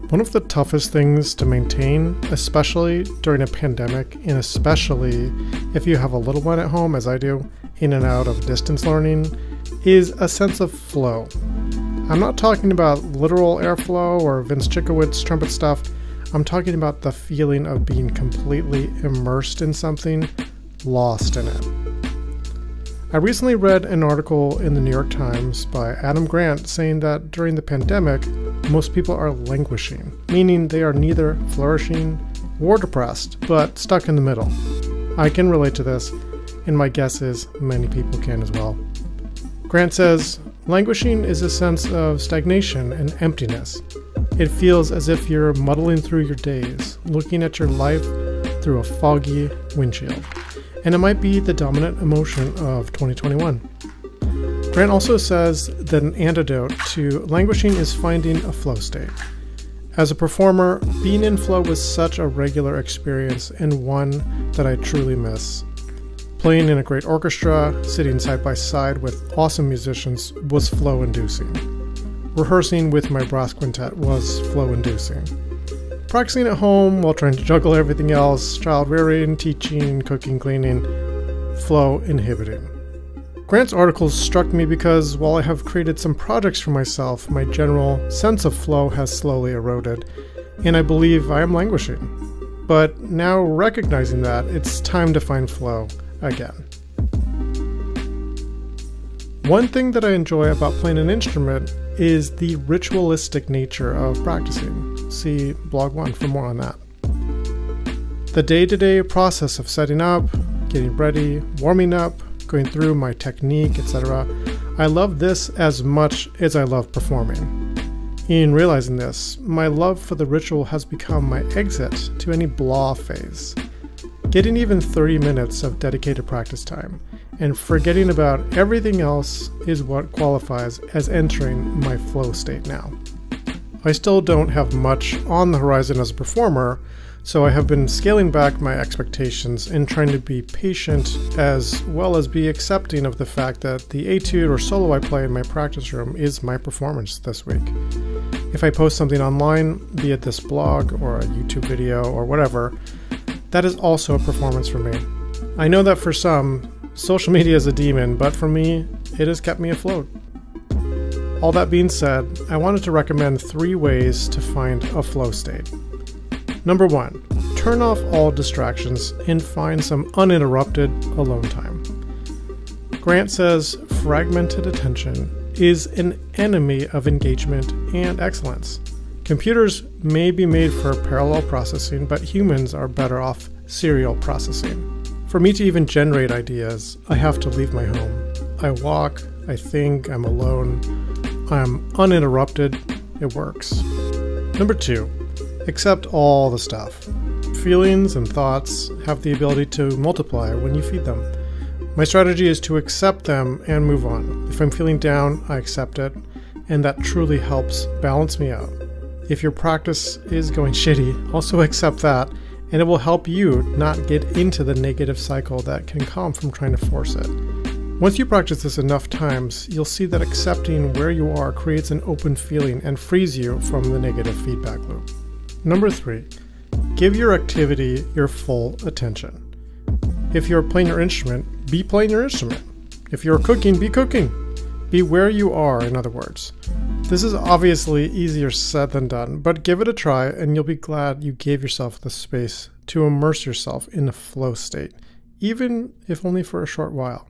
One of the toughest things to maintain, especially during a pandemic, and especially if you have a little one at home, as I do, in and out of distance learning, is a sense of flow. I'm not talking about literal airflow or Vince Chikowicz trumpet stuff. I'm talking about the feeling of being completely immersed in something, lost in it. I recently read an article in the New York Times by Adam Grant saying that during the pandemic, most people are languishing, meaning they are neither flourishing or depressed, but stuck in the middle. I can relate to this, and my guess is many people can as well. Grant says, languishing is a sense of stagnation and emptiness. It feels as if you're muddling through your days, looking at your life through a foggy windshield. And it might be the dominant emotion of 2021. Grant also says that an antidote to languishing is finding a flow state. As a performer, being in flow was such a regular experience and one that I truly miss. Playing in a great orchestra, sitting side by side with awesome musicians was flow-inducing. Rehearsing with my brass quintet was flow-inducing. Practicing at home while trying to juggle everything else, child rearing, teaching, cooking, cleaning, flow inhibiting. Grant's articles struck me because while I have created some projects for myself, my general sense of flow has slowly eroded, and I believe I am languishing. But now recognizing that, it's time to find flow again. One thing that I enjoy about playing an instrument is the ritualistic nature of practicing. See blog 1 for more on that. The day-to-day process of setting up, getting ready, warming up, going through my technique, etc. I love this as much as I love performing. In realizing this, my love for the ritual has become my exit to any blah phase. Getting even 30 minutes of dedicated practice time and forgetting about everything else is what qualifies as entering my flow state now. I still don't have much on the horizon as a performer, so I have been scaling back my expectations and trying to be patient as well as be accepting of the fact that the etude or solo I play in my practice room is my performance this week. If I post something online, be it this blog or a YouTube video or whatever, that is also a performance for me. I know that for some, social media is a demon, but for me, it has kept me afloat. All that being said, I wanted to recommend 3 ways to find a flow state. Number 1, turn off all distractions and find some uninterrupted alone time. Grant says fragmented attention is an enemy of engagement and excellence. Computers may be made for parallel processing, but humans are better off serial processing. For me to even generate ideas, I have to leave my home. I walk, I think, I'm alone, I'm uninterrupted, it works. Number 2, accept all the stuff. Feelings and thoughts have the ability to multiply when you feed them. My strategy is to accept them and move on. If I'm feeling down, I accept it, and that truly helps balance me out. If your practice is going shitty, also accept that, and it will help you not get into the negative cycle that can come from trying to force it. Once you practice this enough times, you'll see that accepting where you are creates an open feeling and frees you from the negative feedback loop. Number 3, give your activity your full attention. If you're playing your instrument, be playing your instrument. If you're cooking, be cooking. Be where you are, in other words. This is obviously easier said than done, but give it a try and you'll be glad you gave yourself the space to immerse yourself in a flow state, even if only for a short while.